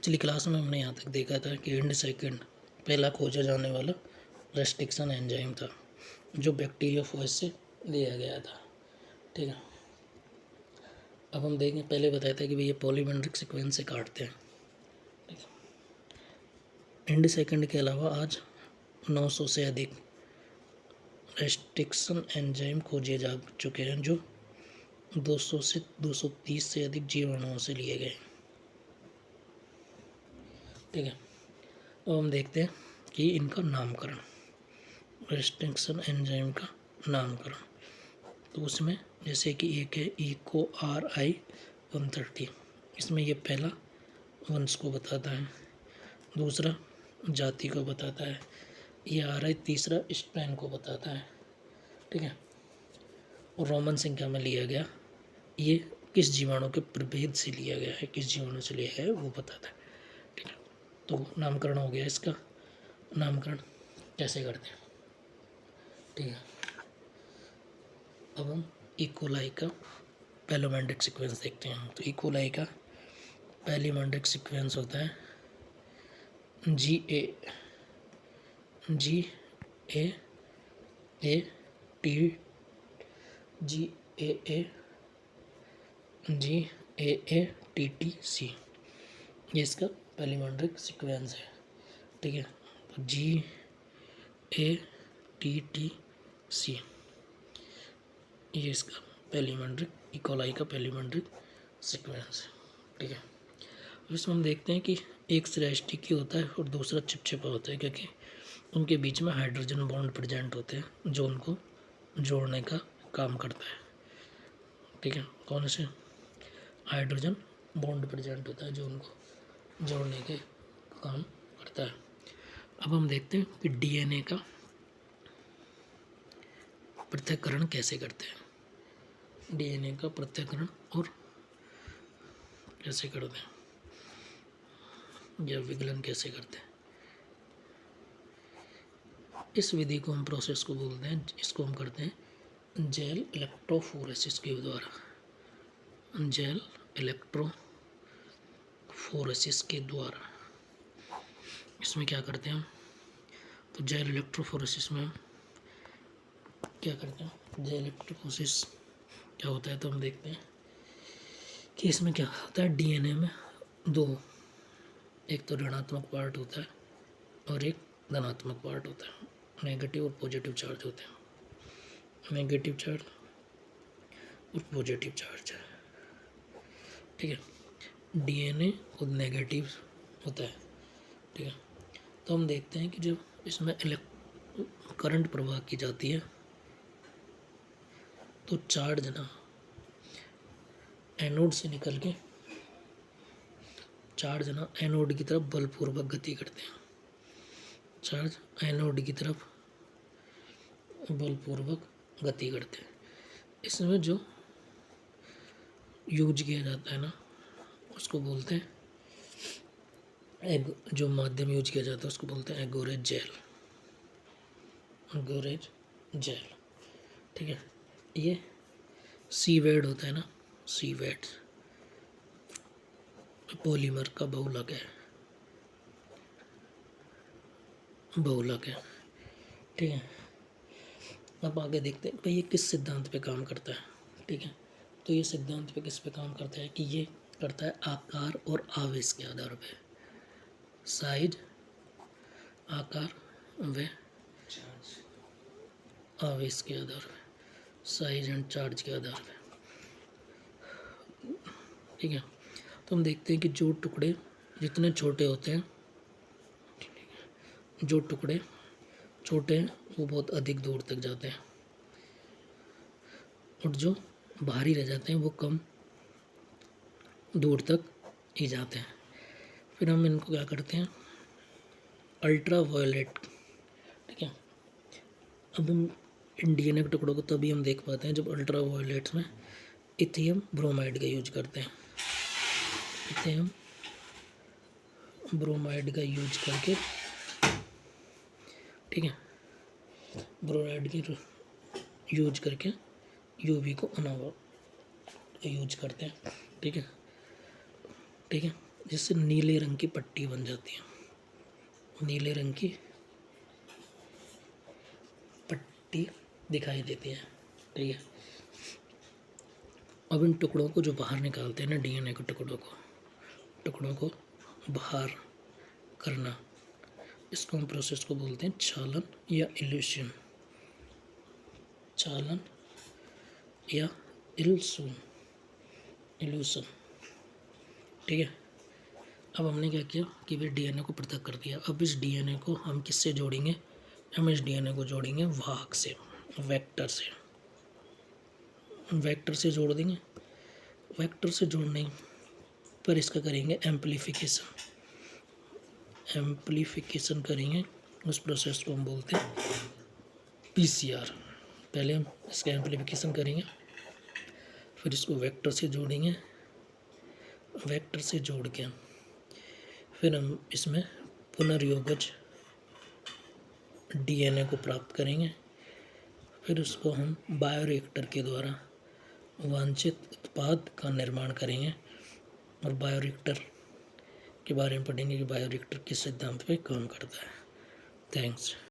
पिछली क्लास में हमने यहाँ तक देखा था कि इंड सेकंड पहला खोजा जाने वाला रेस्ट्रिक्शन एंजाइम था जो बैक्टीरियोफेज से लिया गया था। ठीक है, अब हम देखें, पहले बताया था कि भाई ये पॉलीमेट्रिक सीक्वेंस से काटते हैं। ठीक है, इंड सेकंड के अलावा आज 900 से अधिक रेस्ट्रिक्शन एंजाइम खोजे जा चुके हैं जो 200 से 230 से अधिक जीवाणुओं से लिए गए। ठीक है, अब हम देखते हैं कि इनका नामकरण, रेस्ट्रिक्शन एंजाइम का नामकरण। तो उसमें जैसे कि एक है इको RI-130, इसमें ये पहला वंश को बताता है, दूसरा जाति को बताता है, ये RI तीसरा स्ट्रैन को बताता है। ठीक है, और रोमन संख्या में लिया गया, ये किस जीवाणु के प्रभेद से लिया गया है, किस जीवाणु से लिया गया है वो बताता है। ठीक है, तो नामकरण हो गया। इसका नामकरण कैसे करते हैं? ठीक है, अब हम इकोलाई का पैलोमेट्रिक सीक्वेंस देखते हैं। तो इकोलाई का पैलोमेट्रिक सीक्वेंस होता है GA TTC, ये इसका पैलोमेट्रिक सीक्वेंस है। ठीक है, तो GATTC ये इसका पैलोमेट्रिक, इकोलाई का पैलोमेट्रिक सीक्वेंस है। ठीक है, इसमें हम देखते हैं कि एक स्टेरिक होता है और दूसरा चिपचिपा होता है, क्योंकि उनके बीच में हाइड्रोजन बॉन्ड प्रेजेंट होते हैं जो उनको जोड़ने का काम करता है। ठीक है, कौन से हाइड्रोजन बॉन्ड प्रेजेंट होता है जो उनको जोड़ने के काम करता है। अब हम देखते हैं कि DNA का पृथक्करण कैसे करते हैं, DNA का पृथक्करण और कैसे करते हैं या विगलन कैसे करते हैं। इस विधि को हम प्रोसेस को बोलते हैं, इसको हम करते हैं जेल इलेक्ट्रोफोरेसिस के द्वारा, जेल इलेक्ट्रोफोरेसिस के द्वारा। इसमें क्या करते हैं हम? तो जेल इलेक्ट्रोफोरेसिस में हम क्या करते हैं? जेल इलेक्ट्रोफोरेसिस क्या होता है, तो हम देखते हैं कि इसमें क्या होता है। DNA में दो, एक तो ऋणात्मक पार्ट होता है और एक धनात्मक पार्ट होता है, नेगेटिव और पॉजिटिव चार्ज होते हैं, नेगेटिव चार्ज और पॉजिटिव चार्ज है। ठीक है, DNA खुद नेगेटिव होता है। ठीक है, तो हम देखते हैं कि जब इसमें करंट प्रवाह की जाती है तो चार्ज ना एनोड से निकल के चार्ज ना एनोड की तरफ बलपूर्वक गति करते हैं, चार्ज एनोड की तरफ बलपूर्वक गति करते हैं। इसमें जो यूज किया जाता है ना उसको बोलते हैं जो माध्यम यूज किया जाता है उसको बोलते हैं एगोरेज जेल, एगोरेज जेल। ठीक है, ये सीवेड होता है ना, सीवेड पॉलीमर का बहुलक है, बहुलक है। ठीक है, अब आगे देखते हैं भाई ये किस सिद्धांत पे काम करता है। ठीक है, तो ये सिद्धांत पे किस पे काम करता है कि ये करता है आकार और आवेश के आधार पे, साइज, आकार व आवेश के आधार पे, साइज एंड चार्ज के आधार पे। ठीक है, तो हम देखते हैं कि जो टुकड़े जितने छोटे होते हैं, जो टुकड़े छोटे हैं वो बहुत अधिक दूर तक जाते हैं और जो भारी रह जाते हैं वो कम दूर तक ही जाते हैं। फिर हम इनको क्या करते हैं, अल्ट्रा वायलेट। ठीक है, अब हम DNA के टुकड़ों को तभी हम देख पाते हैं जब अल्ट्रा वायलेट्स में इथियम ब्रोमाइड का यूज करते हैं, इथियम ब्रोमाइड का यूज करके। ठीक है, ब्रोमाइड की यूज करके UV को अनावा यूज करते हैं। ठीक है, ठीक है, जिससे नीले रंग की पट्टी बन जाती है, नीले रंग की पट्टी दिखाई देती है। ठीक है, अब इन टुकड़ों को जो बाहर निकालते हैं ना, डीएनए के टुकड़ों को बाहर करना, इसको हम प्रोसेस को बोलते हैं चालन या इल्यूशन, चालन या इल्यूशन। ठीक है, अब हमने क्या किया कि भाई डीएनए को पृथक कर दिया। अब इस डीएनए को हम किससे जोड़ेंगे? हम इस डीएनए को जोड़ेंगे वाहक से, वेक्टर से जोड़ देंगे। वेक्टर से जोड़ने पर इसका करेंगे एम्प्लीफिकेशन करेंगे। उस प्रोसेस को हम बोलते हैं पीसीआर। पहले हम इसका एम्प्लीफिकेशन करेंगे, फिर इसको वेक्टर से जोड़ेंगे, वेक्टर से जोड़ के फिर हम इसमें पुनर्योगज डीएनए को प्राप्त करेंगे। फिर उसको हम बायोरिएक्टर के द्वारा वांछित उत्पाद का निर्माण करेंगे। और बायोरिएक्टर के बारे में पढ़ेंगे कि बायोरिएक्टर किस सिद्धांत पे काम करता है। थैंक्स।